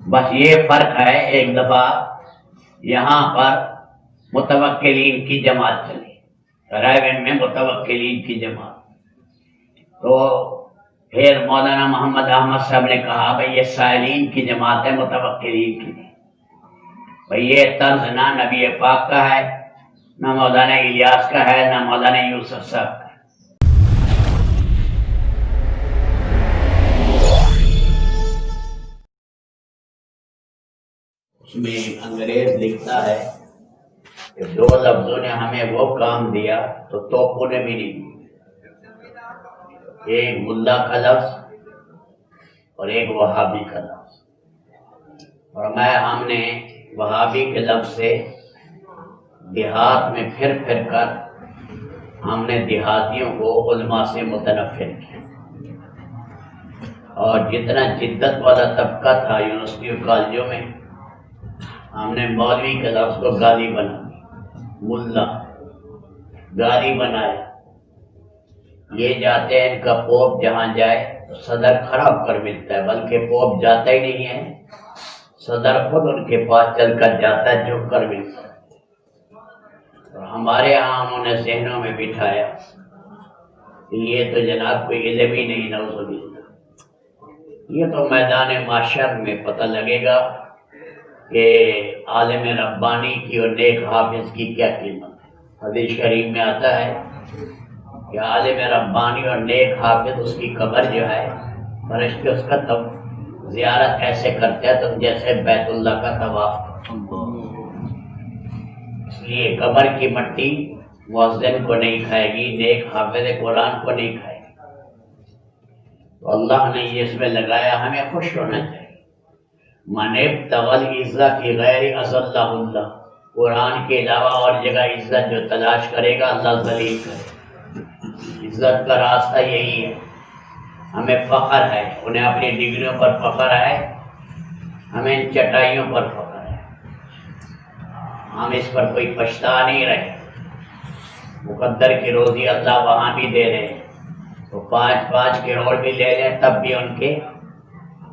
بس یہ فرق ہے، ایک دفعہ یہاں پر متوکلین کی جماعت چلی، رائے میں متوکلین کی جماعت، تو پھر مولانا محمد احمد صاحب نے کہا بھئی یہ سائلین کی جماعت ہے، متوکلین کی نہیں۔ بھئی یہ طرز نہ نبی پاک کا ہے، نہ مولانا الیاس کا ہے، نہ مولانا یوسف صاحب کا ہے۔ اس میں انگریز لکھتا ہے کہ دو لفظوں نے ہمیں وہ کام دیا تو توپوں نے بھی نہیں دیا، ایک ملا کا لفظ اور ایک وہابی کا لفظ، اور ہم نے وہابی کے لفظ سے دیہات میں پھر کر ہم نے دیہاتیوں کو علماء سے متنفر کیا، اور جتنا جدت والا طبقہ تھا یونیورسٹی اور کالجوں میں، ہم نے مولوی کے لفظ کو گالی بنا دی، ملا گالی بنایا۔ یہ جاتے ہیں ان کا پوپ جہاں جائے تو صدر کھڑا ہو کر ملتا ہے، بلکہ پوپ جاتا ہی نہیں ہے، صدر خود ان کے پاس چل کر جاتا ہے، جھک کر ملتا ہے۔ اور ہمارے ہاں انہوں نے ذہنوں میں بٹھایا کہ یہ تو جناب کوئی علم ہی نہیں، نعوذ باللہ، یہ تو میدان معاشر میں پتہ لگے گا کہ عالم ربانی کی اور نیک حافظ کی کیا قیمت ہے۔ حدیث شریف میں آتا ہے کہ عالم ربانی اور نیک حافظ اس کی قبر جو ہے، فرشتے اس کا زیارت ایسے کرتے ہیں تم جیسے بیت اللہ کا طواف کرتے۔ اس لیے قبر کی مٹی مؤذن کو نہیں کھائے گی، نیک حافظ قرآن کو نہیں کھائے گی۔ تو اللہ نے یہ اس میں لگایا، ہمیں خوش ہونا چاہیے۔ من ابتغى العزة في غیر اذلہ اللہ، قرآن کے علاوہ اور جگہ عزت جو تلاش کرے گا اللہ ذلیل کرے۔ عزت کا راستہ یہی ہے، ہمیں فخر ہے، انہیں اپنی ڈگریوں پر فخر ہے، ہمیں ان چٹائیوں پر فخر ہے، ہم اس پر کوئی پچھتا نہیں رہے۔ مقدر کی روزی اللہ وہاں بھی دے رہے ہیں، تو 5 کروڑ بھی لے لیں تب بھی ان کے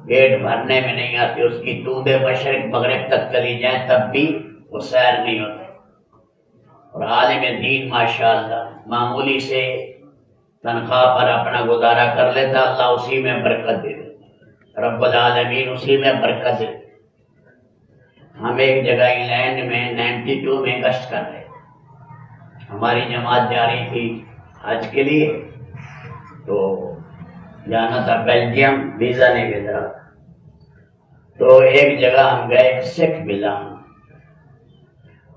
پیٹ بھرنے میں نہیں آتی، اس کی دودھ مشرق مغرب تک چلی جائیں تب بھی وہ سیر نہیں ہوتے۔ اور عالم دین ماشاءاللہ معمولی سے تنخواہ پر اپنا گزارا کر لیتا، اللہ اسی میں برکت دے دیتا، رب العالمین اسی میں برکت دے دیتا۔ ہم ایک جگہ انگلینڈ میں 92 میں گشت کر رہے، ہماری جماعت جا رہی تھی حج کے لیے، تو جانا تھا بیلجیم، ویزا نہیں ملا، تو ایک جگہ ہم گئے، ایک سکھ ملا،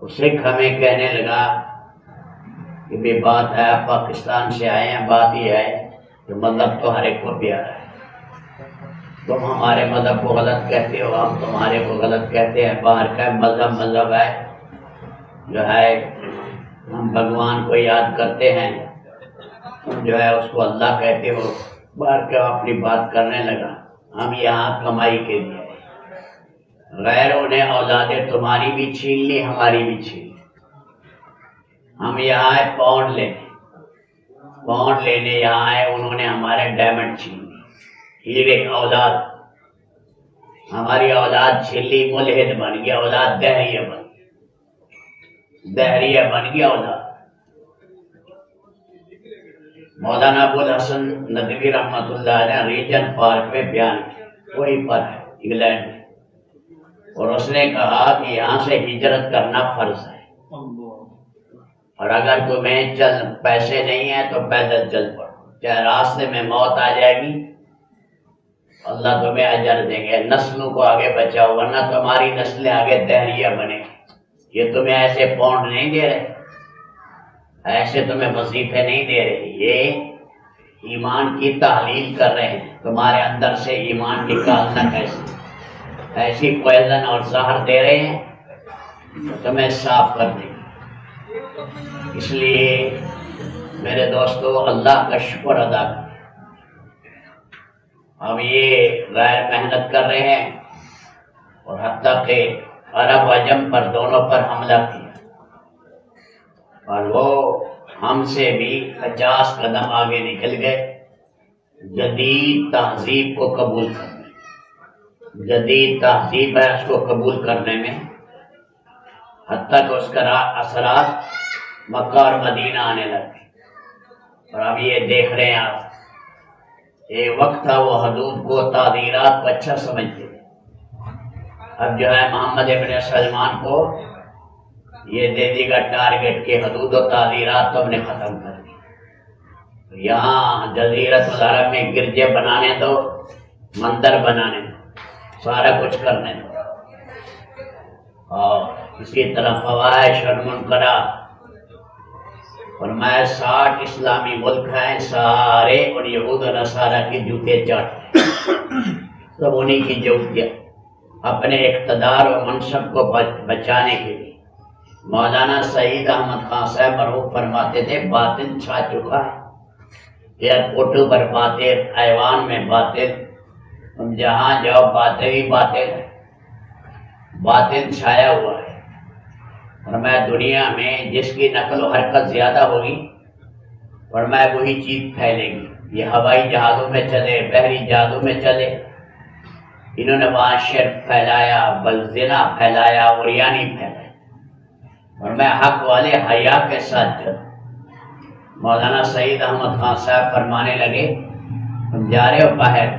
وہ سکھ ہمیں کہنے لگا کہ بھی بات ہے آپ پاکستان سے آئے ہیں، بات یہ ہے کہ مذہب تو ہر ایک کو پیارا ہے، تم ہمارے مذہب کو غلط کہتے ہو، ہم تمہارے کو غلط کہتے ہیں، باہر کا مذہب ہے جو ہے ہم بھگوان کو یاد کرتے ہیں، تم جو ہے اس کو اللہ کہتے ہو، باہر کا اپنی بات کرنے لگا۔ ہم یہاں کمائی کے لیے، غیروں نے اولادیں تمہاری بھی چھین لی، ہماری بھی چھین لی، ہم یہاں آئے پاؤنڈ لینے یہاں آئے، انہوں نے ہمارے ڈائمنڈ چھین لی، ہیرے اولاد ہماری اولاد چھین لی، ملحد بن گیا اولاد، دہریہ بن گیا اولاد۔ مولانا ابوالحسن ندوی رحمۃ اللہ علیہ ریجن پارک میں بیان کیا، وہی پر ہے انگلینڈ میں، اور اس نے کہا کہ یہاں سے ہجرت کرنا فرض ہے، اور اگر تمہیں پیسے نہیں ہیں تو پیدل چل پڑو، چاہے راستے میں موت آ جائے گی اللہ تمہیں اجر دیں گے، نسلوں کو آگے بچاؤ، ورنہ تمہاری نسلیں آگے دہریہ بنے گی۔ یہ تمہیں ایسے پاؤنڈ نہیں دے رہے، ایسے تمہیں وظیفے نہیں دے رہے، یہ ایمان کی تحلیل کر رہے ہیں، تمہارے اندر سے ایمان نکالنا کیسے، ایسی پوائزن اور زہر دے رہے ہیں تو تمہیں صاف کر دیں گے۔ اس لیے میرے دوستو اللہ کا شکر ادا کریں، ہم یہ غیر محنت کر رہے ہیں، اور حتیٰ کہ عرب عجم پر دونوں پر حملہ کیا، اور وہ ہم سے بھی 50 قدم آگے نکل گئے، جدید تہذیب کو قبول کرنے، جدید تہذیب ہے اس کو قبول کرنے میں، حتیٰ کہ اس کا اثرات مکہ اور مدینہ آنے لگے۔ اور اب یہ دیکھ رہے ہیں آپ، ایک وقت تھا وہ حدود کو، تعزیرات کو اچھا سمجھتے تھے، اب جو ہے محمد ابن سلمان کو یہ دے دی گا ٹارگٹ کے حدود و تعزیرات تو ہم نے ختم کر دی۔ یہاں جزیرت العرب میں گرجے بنانے دو، مندر بنانے دو، سارا کچھ کرنے دو، اور اسی طرح فواحش اور منکرات۔ فرمایا 60 اسلامی ملک ہیں، سارے اور یہود و نصارہ کی جوتے چاٹتے سب انہی کی جوتیاں، اپنے اقتدار اور منصب کو بچانے کے لیے۔ مولانا سعید احمد خان صاحب مرحوم فرماتے تھے باطل چھا چکا ہے، ایئرپورٹوں پر باطل، ایوان میں باطل، تم جہاں جاؤ باطل ہی باطل ہے، باطل چھایا ہوا ہے۔ فرمایا دنیا میں جس کی نقل و حرکت زیادہ ہوگی فرمایا وہی چیز پھیلے گی۔ یہ ہوائی جہازوں میں چلے، بحری جہازوں میں چلے، انہوں نے وہاں شرک پھیلایا، زنا پھیلایا، عریانی پھیلایا۔ فرمایا حق والے حیا کے ساتھ چلو۔ مولانا سعید احمد خان صاحب فرمانے لگے تم جا رہے ہو باہر،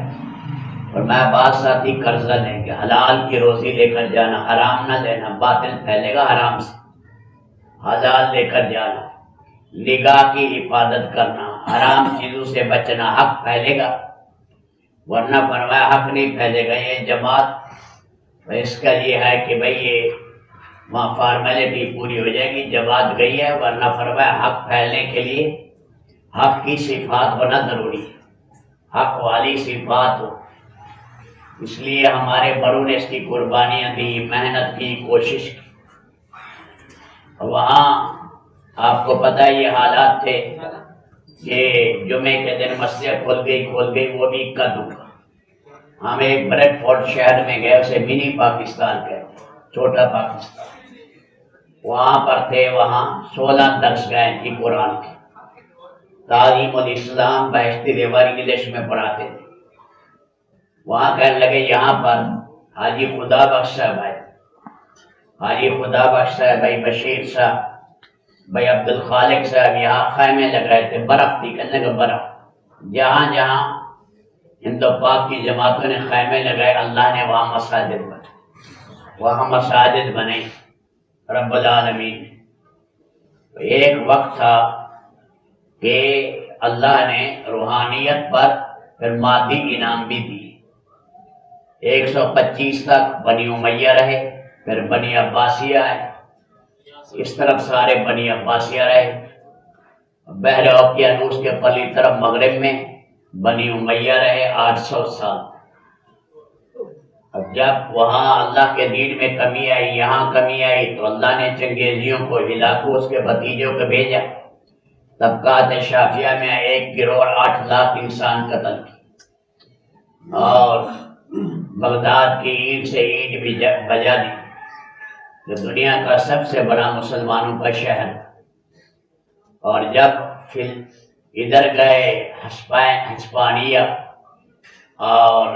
فرمایا بعض ساتھی قرضہ لیں گے، حلال کی روزی لے کر جانا، حرام نہ لینا، باطل پھیلے گا حرام سے، حلال لے کر جانا، نگاہ کی حفاظت کرنا، حرام چیزوں سے بچنا، حق پھیلے گا، ورنہ فرمایا حق نہیں پھیلے گا۔ یہ جماعت اس کا یہ ہے کہ بھئی یہ وہاں فارمیلٹی پوری ہو جائے گی، جماعت گئی ہے، ورنہ فرمایا حق پھیلنے کے لیے حق کی صفات ہونا ضروری ہے، حق والی صفات ہو۔ اس لیے ہمارے بڑوں نے اس کی قربانیاں دی، محنت کی، کوشش کی۔ وہاں آپ کو پتہ ہے یہ حالات تھے کہ جمعے کے دن مسجد کھول گئی، وہ بھی اکا دکا۔ ہم ایک بریڈ فورڈ شہر میں گئے، اسے منی پاکستان کہتے ہیں، چھوٹا پاکستان، وہاں پر تھے، وہاں 16 درس گئے تھی قرآن کی، تعلیم الاسلام بہشتی دیوار انگلش میں پڑھاتے تھے۔ وہاں کہنے لگے یہاں پر حاجی خدا بخش صاحب آئے، حاجی خدا بخش صاحب، بھائی بشیر صاحب، بھائی عبد الخالق صاحب یہاں خیمے لگائے تھے، برف تھی، کہنے لگے برف، جہاں جہاں ہندو پاک کی جماعتوں نے خیمے لگائے اللہ نے وہاں مساجد بنائے، وہاں مساجد بنے رب العالمین۔ تو ایک وقت تھا کہ اللہ نے روحانیت پر پھر مادی انعام بھی دی۔ 125 تک بنی امیہ رہے، پھر بنی عباسیہ آئے، اس طرف سارے بنی عباسیہ رہے، بحر اوقیانوس کے پرلی طرف مغرب میں بنی امیہ رہے 800 سال۔ اب جب وہاں اللہ کے دین میں کمی آئی، یہاں کمی آئی، تو اللہ نے چنگیزیوں کو، ہلاکو اس کے بھتیجوں کو بھیجا۔ طبقات شافیہ میں ایک گروہ 8 لاکھ انسان قتل کی، اور بغداد کی اینٹ سے اینٹ بھی بجا دی، جو دنیا کا سب سے بڑا مسلمانوں کا شہر۔ اور جب پھر ادھر گئے ہسپانیہ اور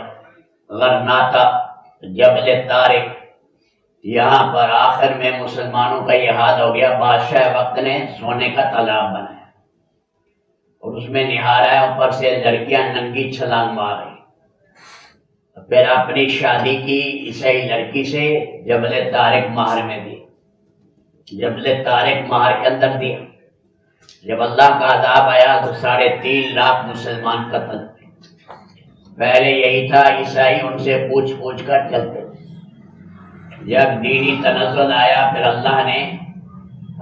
غرناطہ، جبل طارق، یہاں پر آخر میں مسلمانوں کا یہ حال ہو گیا، بادشاہ وقت نے سونے کا تالاب بنایا اور اس میں نہارا ہے، اوپر سے لڑکیاں ننگی چھلانگ مار رہی، پھر اپنی شادی کی عیسائی لڑکی سے جبل طارق مہر میں دی، جبل طارق مہر کے اندر دیا۔ جب اللہ کا عذاب آیا تو 3.5 لاکھ مسلمان قتل تھے۔ پہلے یہی تھا، عیسائی ان سے پوچھ پوچھ کر چلتے تھے۔ جب دینی تنزل آیا پھر اللہ نے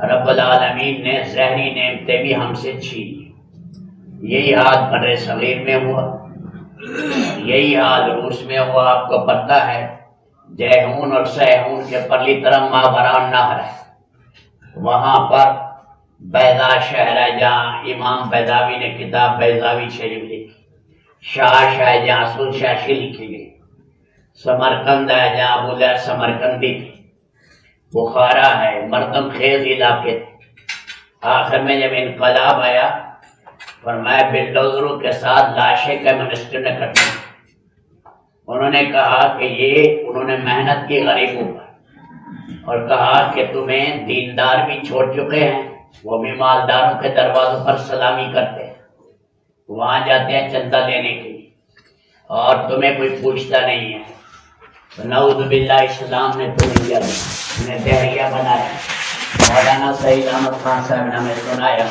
رب العالمین نے ظاہری نعمتیں بھی ہم سے چھین لی۔ یہی حال بر صغیر میں ہوا، یہی حال روس میں ہوا۔ آپ کو پتہ ہے جیہون اور سیہون کے پرلی طرف ماوران نہر ہے، وہاں پر بیضا شہر ہے جہاں امام بیضاوی نے کتاب بیضاوی شریف لکھی، شاش ہے جہاں سلشاشی لکھی گئی، سمرقند ہے جہاں ابو لہب سمرقندی تھی، بخارا ہے، مردم خیز علاقے تھے۔ آخر میں جب انقلاب آیا فرمایا بلڈوزروں کے ساتھ لاشیں کا منسٹر نے کٹنا، انہوں نے کہا کہ انہوں نے محنت کی غریبوں پر، اور کہا کہ تمہیں دیندار بھی چھوڑ چکے ہیں، وہ بھی مالداروں کے دروازوں پر سلامی کرتے ہیں، وہاں جاتے ہیں چندہ لینے کے لیے، اور تمہیں کوئی پوچھتا نہیں ہے۔ تو نعوذ باللہ اسلام نے تمہیں دہریہ بنایا۔ مولانا سعید احمد خان صاحب نے ہمیں سنایا،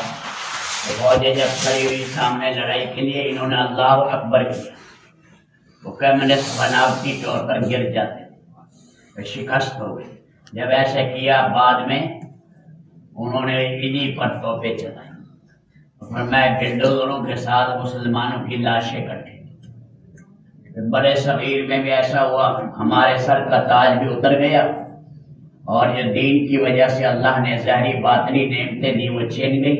فوجیں جب کھڑی ہوئی سامنے لڑائی کے لیے، انہوں نے اللہ اکبر کیا، وہ کمیونسٹ بناوٹی طور پر گر جاتے، شکست ہو گئی۔ جب ایسے کیا بعد میں انہوں نے انہی پر توپے چلائی، اور میں بلڈوزروں کے ساتھ مسلمانوں کی لاشیں کٹی۔ بڑے صغیر میں بھی ایسا ہوا، ہمارے سر کا تاج بھی اتر گیا، اور جو دین کی وجہ سے اللہ نے ظاہری باطنی نعمتیں دی وہ چھین گئی،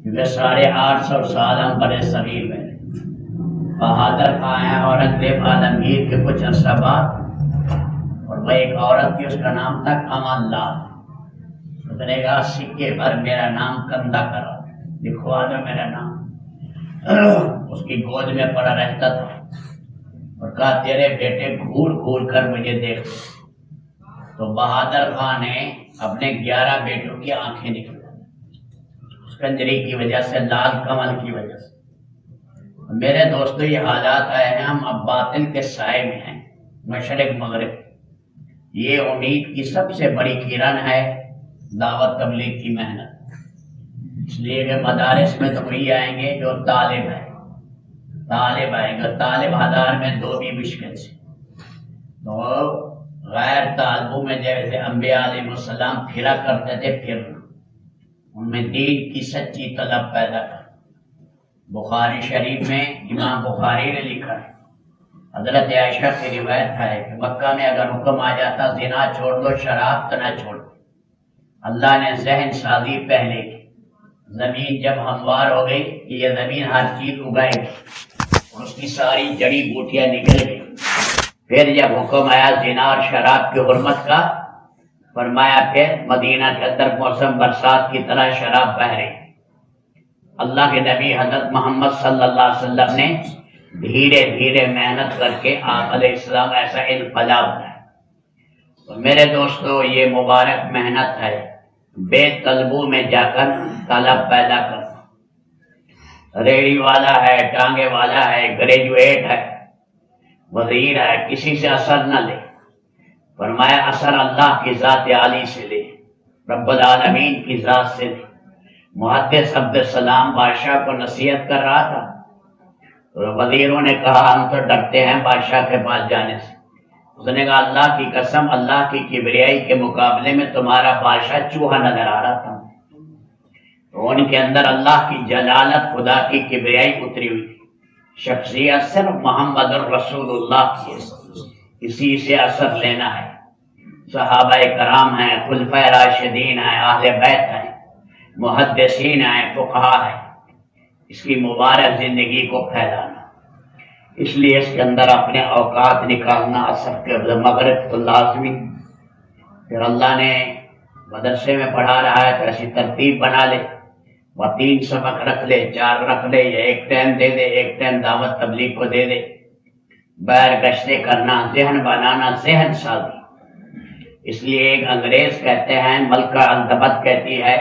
کیونکہ 850 سال ہم بڑے صغیر میں رہے۔ بہادر خان ہیں اورنگزیب عالمگیر کے کچھ عرصہ بعد، اور وہ ایک عورت تھی، اس کا نام تھا کمال لال۔ اس نے کہا سکے پر میرا نام کندہ کرا، لکھوا دو میرا نام۔ اس کی گود میں پڑا رہتا تھا اور کہا تیرے بیٹے گھور گھور کر مجھے دیکھتے۔ تو بہادر خان نے اپنے 11 بیٹوں کی آنکھیں نکالی، اس کنجری کی وجہ سے، لال کمل کی وجہ سے۔ میرے دوستو یہ حالات آئے ہیں، ہم اب باطل کے سائے میں ہیں، مشرق مغرب۔ یہ امید کی سب سے بڑی کرن ہے دعوت تبلیغ کی محنت، اس لیے کہ مدارس میں تو وہی آئیں گے جو طالب ہیں، طالب آئیں گے، طالب 1000 میں 2 بھی مشکل سے۔ تو غیر طالبوں میں جیسے انبیاء علیہ السلام پھرا کرتے تھے، پھرنا ان میں دین کی سچی طلب پیدا کر۔ بخاری شریف میں امام بخاری نے لکھا ہے، حضرت عائشہ کی روایت ہے کہ مکہ میں اگر حکم آ جاتا زنا چھوڑ دو، شراب تو نہ چھوڑ دو، اللہ نے ذہن سازی پہلے کی۔ زمین جب ہموار ہو گئی کہ یہ زمین ہر چیز اگائے گی، اور اس کی ساری جڑی بوٹیاں نکل گئی، پھر جب حکم آیا زنا اور شراب کی حرمت کا، فرمایا پھر مدینہ کے اندر موسم برسات کی طرح شراب بہہ رہی۔ اللہ کے نبی حضرت محمد صلی اللہ علیہ وسلم نے دھیرے دھیرے محنت کر کے آپ علیہ السلام ایسا انقلاب ہے۔ تو میرے دوستو یہ مبارک محنت ہے، بے طلبوں میں جا کر طلب پیدا کرنا۔ ریڑھی والا ہے، ٹانگے والا ہے، گریجویٹ ہے، وزیر ہے، کسی سے اثر نہ لے۔ فرمایا اثر اللہ کی ذات عالی سے لے، رب العالمین کی ذات سے لے۔ محدث عبد السلام بادشاہ کو نصیحت کر رہا تھا، وزیروں نے کہا ہم تو ڈرتے ہیں بادشاہ کے پاس جانے سے۔ اس نے کہا اللہ کی قسم، اللہ کی کبریائی کے مقابلے میں تمہارا بادشاہ چوہا نظر آ رہا تھا۔ تو ان کے اندر اللہ کی جلالت، خدا کی کبریائی اتری ہوئی تھی۔ شخصیت صرف محمد الرسول اللہ کی ہے، اسی سے اثر لینا ہے۔ صحابہ کرام ہیں، خلفائے راشدین ہیں، اہل بیت ہیں، محدثین ہیں، فقہا ہیں، اس کی مبارک زندگی کو پھیلانا۔ اس لیے اس کے اندر اپنے اوقات نکالنا، اثر کے مغرب تو لازمی۔ پھر اللہ نے مدرسے میں پڑھا رہا ہے تو ایسی ترتیب بنا لے، وہ 3 سبق رکھ لے، 4 رکھ لے، یا ایک ٹائم دے دے، ایک ٹائم دعوت تبلیغ کو دے دے۔ بیر گشتے کرنا، ذہن بنانا، ذہن سازی۔ اس لیے ایک انگریز کہتے ہیں، ملکہ الدبت کہتی ہے،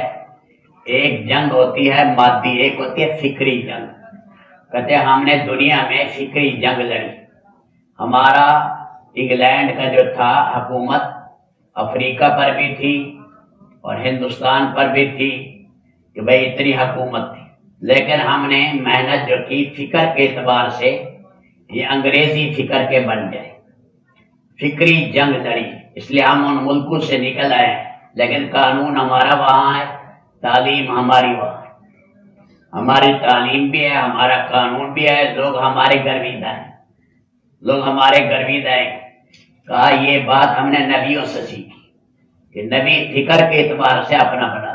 ایک جنگ ہوتی ہے مادی، ایک ہوتی ہے فکری جنگ۔ کہتے ہیں ہم نے دنیا میں فکری جنگ لڑی۔ ہمارا انگلینڈ کا جو تھا حکومت افریقہ پر بھی تھی اور ہندوستان پر بھی تھی کہ بھئی اتنی حکومت تھی، لیکن ہم نے محنت جو کی فکر کے اعتبار سے یہ انگریزی فکر کے بن گئے، فکری جنگ لڑی۔ اس لیے ہم ان ملکوں سے نکل آئے، لیکن قانون ہمارا وہاں ہے، تعلیم ہماری وہاں ہے، ہماری تعلیم بھی ہے، ہمارا قانون بھی ہے، لوگ ہمارے گرویدہ ہیں، لوگ ہمارے گرویدہ ہیں۔ کہا یہ بات ہم نے نبیوں سے سیکھی کہ نبی فکر کے اعتبار سے اپنا بنا،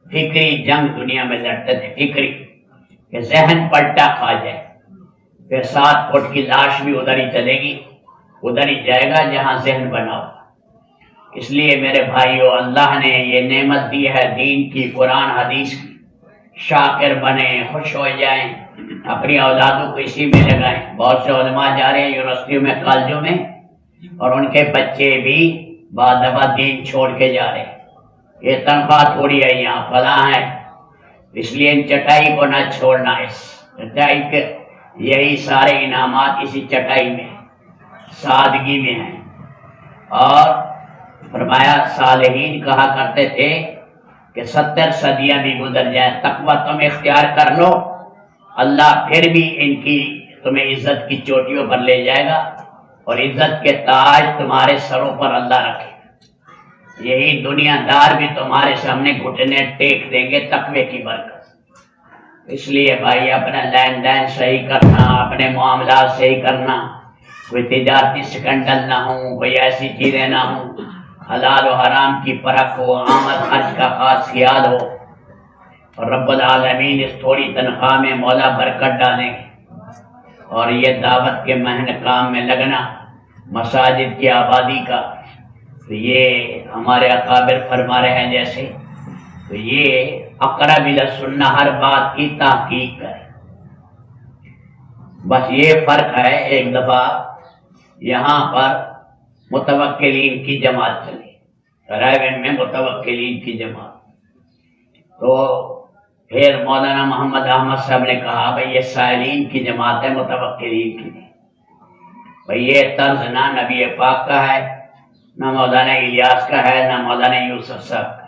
فکری جنگ دنیا میں لڑتے تھے، فکری کہ ذہن پلٹا کھا جائے، پھر 7 فٹ کی لاش بھی ادھر ہی چلے گی، ادھر ہی جائے گا جہاں ذہن بنا ہو۔ اس لیے میرے بھائیو، اللہ نے یہ نعمت دی ہے دین کی، قرآن حدیث کی، شاکر بنے، خوش ہو جائیں، اپنی اولادوں کو اسی میں لگائیں۔ بہت سے علماء جا رہے ہیں یونیورسٹیوں میں، کالجوں میں، اور ان کے بچے بھی بعض دفعہ دین چھوڑ کے جا رہے ہیں۔ یہ تنخواہ تھوڑی ہے، یہاں فلاں ہے، اس لیے ان چٹائی کو نہ چھوڑنا۔ اس چٹائی کے یہی سارے انعامات اسی چٹائی میں، سادگی میں ہیں۔ اور فرمایا صالحین کہا کرتے تھے کہ 70 صدیاں بھی گزر جائیں، تقویٰ تم اختیار کر لو، اللہ پھر بھی ان کی تمہیں عزت کی چوٹیوں پر لے جائے گا، اور عزت کے تاج تمہارے سروں پر اللہ رکھے گا۔ یہی دنیا دار بھی تمہارے سامنے گھٹنے ٹیک دیں گے تقوی کی برکت۔ اس لیے بھائی اپنا لین دین صحیح کرنا، اپنے معاملات صحیح کرنا، کوئی تجارتی سکنڈل نہ ہوں، کوئی ایسی چیزیں نہ ہوں، حلال و حرام کی پرکھ ہو، آمد خرچ کا خاص خیال ہو، اور رب العالمین اس تھوڑی تنخواہ میں مولا برکت ڈالیں گے۔ اور یہ دعوت کے محن کام میں لگنا، مساجد کی آبادی کا، تو یہ ہمارے اکابر فرما رہے ہیں جیسے، تو یہ اقرب الی السنہ ہر بات کی تحقیق کرے۔ بس یہ فرق ہے، ایک دفعہ یہاں پر متوکلین کی جماعت چلی، رائے میں متوکلین کی جماعت، تو پھر مولانا محمد احمد صاحب نے کہا بھئی یہ سائلین کی جماعت ہے، متوکلین کی نہیں۔ بھئی یہ طرز نہ نبی پاک کا ہے، نہ مولانا الیاس کا ہے، نہ مولانا یوسف صاحب کا ہے۔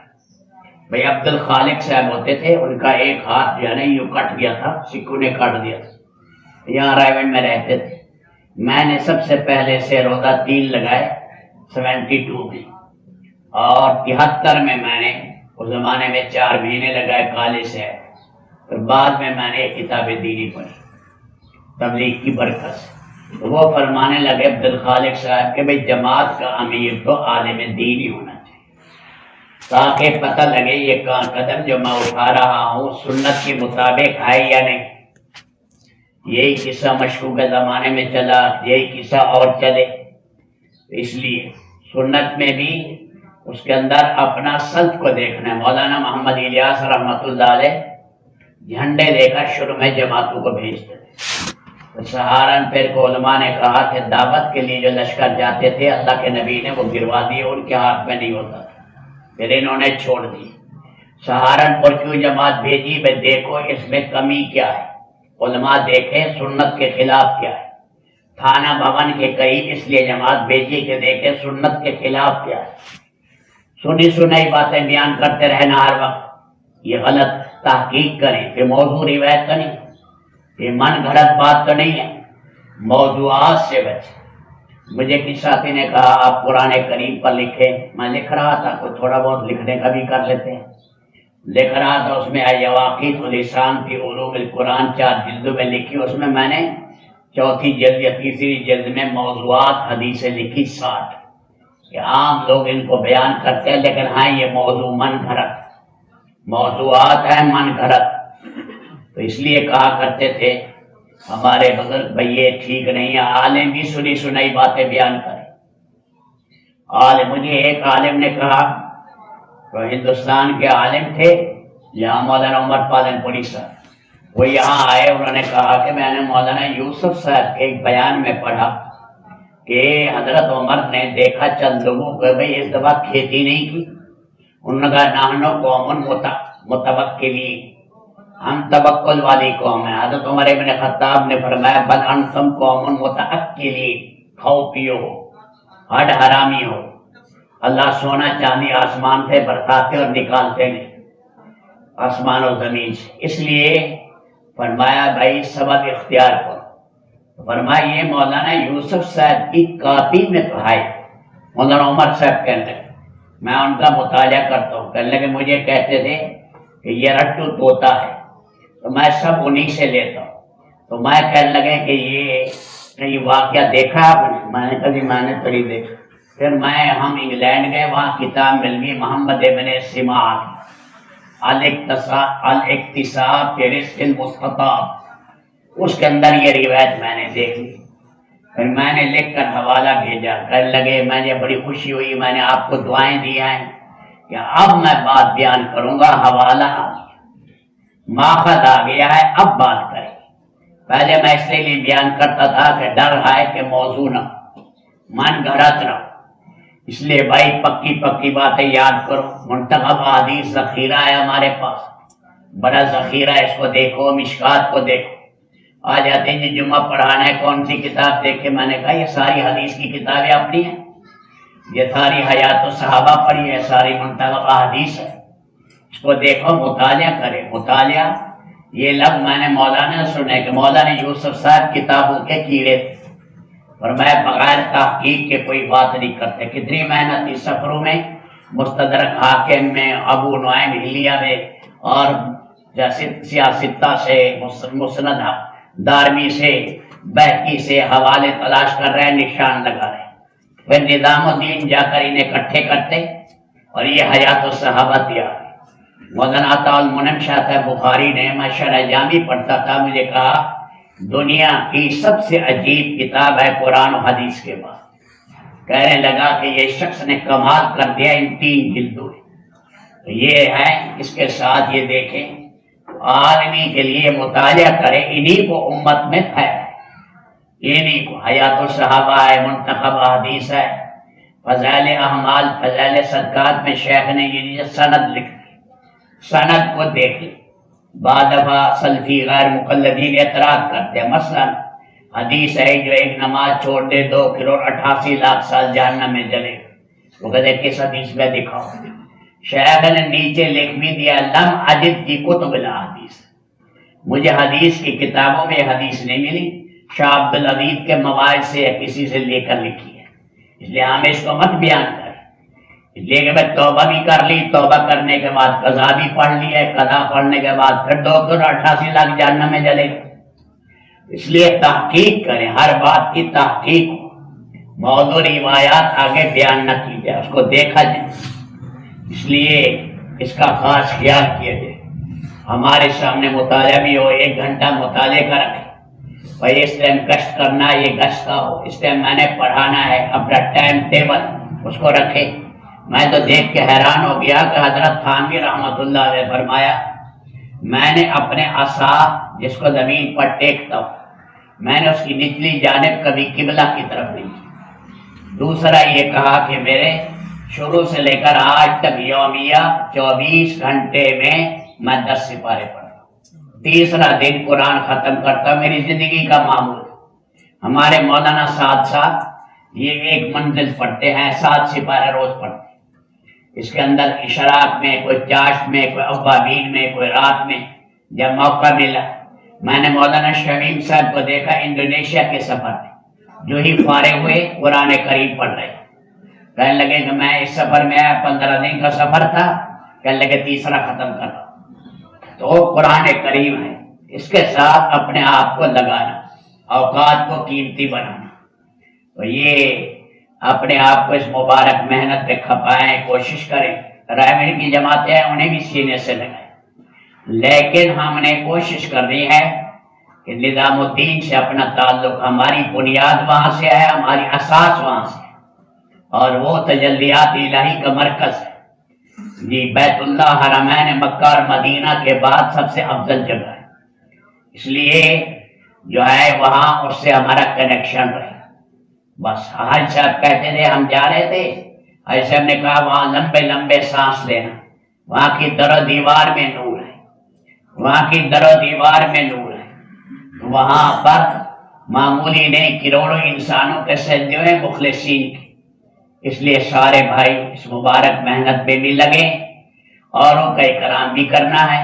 بھئی عبد الخالق صاحب ہوتے تھے، ان کا ایک ہاتھ جو ہے نا یوں کٹ گیا تھا، سکوں نے کاٹ دیا تھا، یہاں رائے میں رہتے تھے۔ میں نے سب سے پہلے سے روزہ 3 لگائے 72 میں، اور 73 میں میں نے اس زمانے میں 4 مہینے لگائے کالج سے، پھر بعد میں میں نے کتاب دینی پڑھی تبلیغ کی برکت سے۔ تو وہ فرمانے لگے عبد الخالق صاحب کہ بھئی جماعت کا امیر تو عالم دین ہی ہونا چاہیے، تاکہ پتہ لگے یہ قدم جو میں اٹھا رہا ہوں سنت کے مطابق ہے یا نہیں۔ یہی قصہ مشکوک زمانے میں چلا، یہی قصہ اور چلے، اس لیے سنت میں بھی اس کے اندر اپنا سلف کو دیکھنا ہے۔ مولانا محمد الیاس رحمۃ اللہ علیہ جھنڈے لے کر شروع میں جماعتوں کو بھیجتے تھے۔ سہارنپور کو علماء نے کہا کہ دعوت کے لیے جو لشکر جاتے تھے اللہ کے نبی نے وہ گروا دیے، ان کے ہاتھ میں نہیں ہوتا تھا، پھر انہوں نے چھوڑ دی۔ سہارنپور کیوں جماعت بھیجی؟ بھائی دیکھو اس میں کمی کیا ہے، علماء دیکھیں سنت کے خلاف کیا ہے۔ تھانہ بھون کے قریب اس لیے جماعت بھیجی کہ دیکھیں سنت کے خلاف کیا ہے۔ سنی سنائی باتیں بیان کرتے رہنا ہر وقت، یہ غلط۔ تحقیق کریں کہ موضوع روایت تو نہیں، یہ من گھڑت بات تو نہیں ہے، موضوعات سے بچیں۔ مجھے کسی ساتھی نے کہا آپ قرآن کریم پر لکھیں، میں لکھ رہا تھا، کوئی تھوڑا بہت لکھنے کا بھی کر لیتے ہیں، لکھ رہا تھا، اس میں یواقیت الاسلام فی علوم القرآن 4 جلدوں میں لکھی، اس میں میں نے 4تھی جلد یا 3ری جلد میں موضوعات حدیثیں لکھی 60، کہ عام لوگ ان کو بیان کرتے ہیں لیکن ہاں یہ موضوع من گھڑت موضوعات ہیں، من گھڑت۔ تو اس لیے کہا کرتے تھے ہمارے بزرگ بھئی یہ ٹھیک نہیں ہے، عالم بھی سنی سنائی باتیں بیان کریں۔ مجھے ایک عالم نے کہا، وہ ہندوستان کے عالم تھے، یہاں مولانا عمر پالن پوری صاحب، وہ یہاں آئے، انہوں نے کہا کہ میں نے مولانا یوسف صاحب کے ایک بیان میں پڑھا کہ حضرت عمر نے دیکھا چند لوگوں کو بھئی اس دفعہ کھیتی نہیں کی، انہوں نے کہا نحنو قوم متوکلین، ہم توکل والی قوم ہے۔ حضرت عمر ابن خطاب نے فرمایا بل انتم قوم متأکلین، کھاؤ پیو ہو، ہڈ حرامی ہو، اللہ سونا چاندی آسمان سے برساتے اور نکالتے نہیں، آسمان و زمین سے، اس لیے فرمایا بھائی سبب اختیار کرو۔ فرمایا یہ مولانا یوسف صاحب کی کاپی میں تو ہے، مولانا عمر صاحب کہنے لگے، میں ان کا مطالعہ کرتا ہوں، کہنے لگے مجھے کہتے تھے کہ یہ رٹو طوطا ہے، تو میں سب انہی سے لیتا ہوں، تو میں کہنے لگے کہ یہ واقعہ دیکھا آپ نے؟ میں نے کہا جی میں نے تری دیکھا۔ پھر ہم انگلینڈ گئے، وہاں کتاب مل گئی محمد ابن سماع الاقتصاد فی رزق المستطاب، اس کے اندر یہ روایت میں نے دیکھ لی، پھر میں نے لکھ کر حوالہ بھیجا، کہنے لگے مجھے بڑی خوشی ہوئی، میں نے آپ کو دعائیں دی ہیں کہ اب میں بات بیان کروں گا، حوالہ آ گیا۔ ماخذ آ گیا ہے، اب بات کریں۔ پہلے میں اس لیے بیان کرتا تھا کہ ڈر ہے کہ موضوع نہ من گھڑت رہو، اس لیے بھائی پکی پکی باتیں یاد کرو۔ منتخب حدیث ذخیرہ ہے ہمارے پاس، بڑا ذخیرہ ہے، اس کو دیکھو، مشکات کو دیکھو۔ آ جاتے ہیں جمعہ پڑھانا ہے، کون سی کتاب دیکھے؟ میں نے کہا یہ ساری حدیث کی کتابیں اپنی ہیں، یہ ساری حیات الصحابہ پڑھی ہے، ساری منتخب حدیث ہے، اس کو دیکھو، مطالعہ کرے۔ مطالعہ یہ لفظ میں نے مولانا سنے کہ مولانا یوسف صاحب کتابوں کے کیڑے تھے، اور میں بغیر تحقیق کے کوئی بات نہیں کرتے۔ کتنی محنت تھی سفروں میں، مستدرک حاکم میں، ابو نعیم حلیہ میں، اور سیاستہ سے، مسند دارمی سے، بہقی سے حوالے تلاش کر رہے ہیں، نشان لگا رہے ہیں، پھر نظام الدین جا کر انہیں اکٹھے کرتے، اور یہ حیات الصحابہ تیار۔ مولانا عطا المنعم شاہ صاحب بخاری نے، میں شرح جامی پڑھتا تھا، مجھے کہا دنیا کی سب سے عجیب کتاب ہے قرآن و حدیث کے بعد۔ کہنے لگا کہ یہ شخص نے کمال کر دیا ان 3 جلدوں میں۔ یہ ہے، اس کے ساتھ یہ دیکھیں، عالمی کے لیے مطالعہ کرے، انہی کو امت میں پھیلائے، انہی کو۔ حیات الصحابہ ہے، منتخب حدیث ہے، فضائل اعمال، فضائل صدقات میں شیخ نے یہ سند لکھ دی، سند کو دیکھ لی۔ بعد دفعہ سلفی غیر مقلدین اعتراض کرتے ہیں، مثلا حدیث ہے جو ایک نماز چھوڑ دے 2,88,00,000 سال جہنم میں جلے، وہ کہتے ہیں کس حدیث میں دکھاؤ؟ شیخ نے نیچے لکھ بھی دیا، لم اجد فی کتب الحدیث، مجھے حدیث کی کتابوں میں حدیث نہیں ملی، شاہ عبدالعزیز کے مواعظ سے یا کسی سے لے کر لکھی ہے، اس لیے ہمیں اس کو مت بیان کریں۔ اس لیے کہ میں توبہ بھی کر لی، توبہ کرنے کے بعد قضا بھی پڑھ لی ہے، قضا پڑھنے کے بعد پھر 2,88,00,000 جہنم میں جلے گا۔ اس لیے تحقیق کریں، ہر بات کی تحقیق ہو، موضوع روایات آگے بیان نہ کی جائے، اس کو دیکھا جائے، اس لیے اس کا خاص خیال کیا جائے۔ ہمارے سامنے مطالعہ بھی ہو، 1 گھنٹہ مطالعے کا رکھیں، بھائی اس ٹائم گشت کرنا ہے، یہ گشت کا ہو، اس ٹائم میں نے پڑھانا ہے، اپنا ٹائم ٹیبل اس کو رکھے۔ میں تو دیکھ کے حیران ہو گیا کہ حضرت تھانوی رحمۃ اللہ علیہ فرمایا، میں نے اپنے عصا جس کو زمین پر ٹیکتا ہوں، میں نے اس کی نچلی جانب کبھی قبلہ کی طرف نہیں کی۔ دوسرا یہ کہا کہ میرے شروع سے لے کر آج تک یومیہ 24 گھنٹے میں 10 سپارے پڑھتا ہوں، تیسرا دن قرآن ختم کرتا ہوں، میری زندگی کا معمول۔ ہمارے مولانا صاحب یہ 1 منزل پڑھتے ہیں، 7 سپارے روز پڑھتے ہیں، اس کے اندر اشراق میں، کوئی چاشت میں، کوئی اوابین میں، کوئی رات میں، جب موقع ملا۔ میں نے مولانا شمیم صاحب کو دیکھا انڈونیشیا کے سفر میں، جو ہی فارغ ہوئے قرآن کریم پڑھ رہے، کہنے لگے کہ میں اس سفر میں آیا، 15 دن کا سفر تھا، کہنے لگے تیسرا ختم کر رہا ہوں۔ تو قرآن کریم ہے، اس کے ساتھ اپنے آپ کو لگانا، اوقات کو قیمتی بنانا، تو یہ اپنے آپ کو اس مبارک محنت پہ کھپائیں، کوشش کریں۔ رائمنڈ کی جماعتیں ہیں، انہیں بھی سینے سے لگائیں، لیکن ہم نے کوشش کرنی ہے کہ نظام الدین سے اپنا تعلق، ہماری بنیاد وہاں سے ہے، ہماری اساس وہاں سے ہے، اور وہ تجلیات الہی کا مرکز ہے۔ جی بیت اللہ، حرمین مکہ اور مدینہ کے بعد سب سے افضل جگہ ہے، اس لیے جو ہے وہاں اس سے ہمارا کنیکشن رہے۔ بس حاج صاحب کہتے تھے، ہم جا رہے تھے، حاج صاحب نے کہا وہاں لمبے لمبے سانس لینا، وہاں کی در و دیوار میں نور ہے، وہاں کی در و دیوار میں نور ہے، وہاں پر معمولی نہیں، کروڑوں انسانوں کے سجدے ہیں مخلصین کی۔ اس لیے سارے بھائی اس مبارک محنت پہ بھی لگے، اوروں کا اکرام بھی کرنا ہے،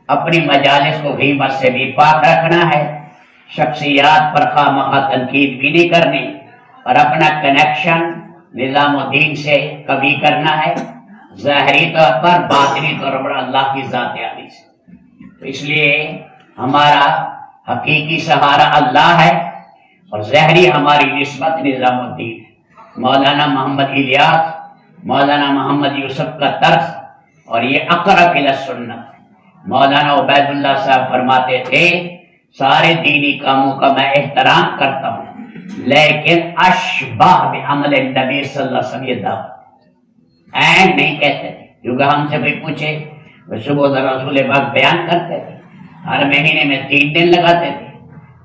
اپنی مجالس کو غیبت سے بھی پاک رکھنا ہے، شخصیات پر خواہ مخواہ تنقید بھی نہیں کرنی، اور اپنا کنیکشن نظام الدین سے کبھی کرنا ہے، ظاہری طور پر، باطنی طور پر اللہ کی ذات عالی سے۔ تو اس لیے ہمارا حقیقی سہارا اللہ ہے، اور ظاہری ہماری نسبت نظام الدین ہے۔ مولانا محمد الیاس، مولانا محمد یوسف کا طرز، اور یہ اقرب الی السنت۔ مولانا عبید اللہ صاحب فرماتے تھے، سارے دینی کاموں کا میں احترام کرتا ہوں، لیکن اشبہ بعمل النبی صلی اللہ علیہ وسلم یہ دعوت این نہیں کہتے تھے، کیونکہ ہم سے بھی پوچھے، صبح رسول پاک بیان کرتے تھے، ہر مہینے میں 3 دن لگاتے تھے،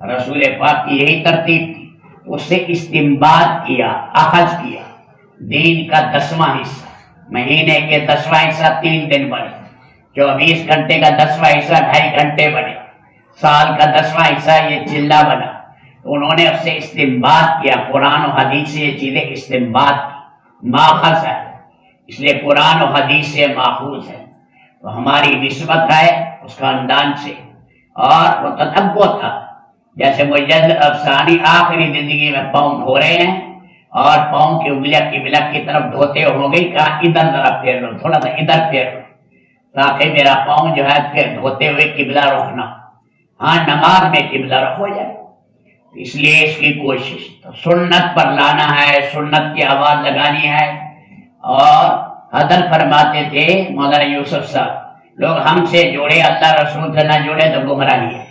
رسول پاک کی یہی ترتیب تھی۔ اس سے استنباط کیا، اخذ کیا، دین کا 10واں حصہ، مہینے کے 10واں حصہ 3 دن بنے، 24 گھنٹے کا 10واں حصہ 2.5 گھنٹے بنے، سال کا 10واں حصہ یہ چلہ بنا۔ انہوں نے اس سے استنباط کیا، قرآن و حدیث سے یہ چیزیں استنباط کی، ماخذ ہے، اس لیے قرآن و حدیث سے ماخوذ ہے۔ تو ہماری نسبت ہے اس خاندان سے، اور وہ تتبع تھا، جیسے مجد افسانی آخری زندگی میں پاؤں دھو رہے ہیں اور پاؤں کی انگلیاں قبلہ کی طرف دھوتے ہو گئی، کہا ادھر ذرا پھیر لو، تھوڑا سا ادھر پھیر لو، تاکہ میرا پاؤں جو ہے پھر دھوتے ہوئے قبلہ رخنا، ہاں نماز میں قبلہ رخ ہو جائے۔ اس لیے اس کی کوشش تو سنت پر لانا ہے، سنت کی آواز لگانی ہے۔ اور حضرت فرماتے تھے مولانا یوسف صاحب، لوگ ہم سے جوڑے اللہ رسول سے نہ جوڑے تو گمراہی ہے،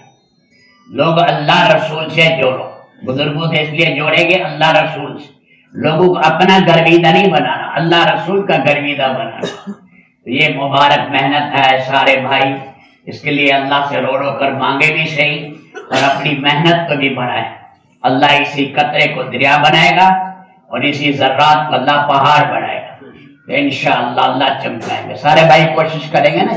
لوگ اللہ رسول سے جوڑو، بزرگوں سے اس لیے جوڑیں گے اللہ رسول سے، لوگوں کو اپنا گرویدہ نہیں بنانا، اللہ رسول کا گرویدہ بنانا۔ تو یہ مبارک محنت ہے سارے بھائی، اس کے لیے اللہ سے رو رو کر مانگے بھی صحیح اور اپنی محنت کو بھی بڑھائیں۔ اللہ اسی قطرے کو دریا بنائے گا اور اسی ذرات کو اللہ پہاڑ بنائے گا، تو انشاءاللہ اللہ چمکائیں گے۔ سارے بھائی کوشش کریں گے نا۔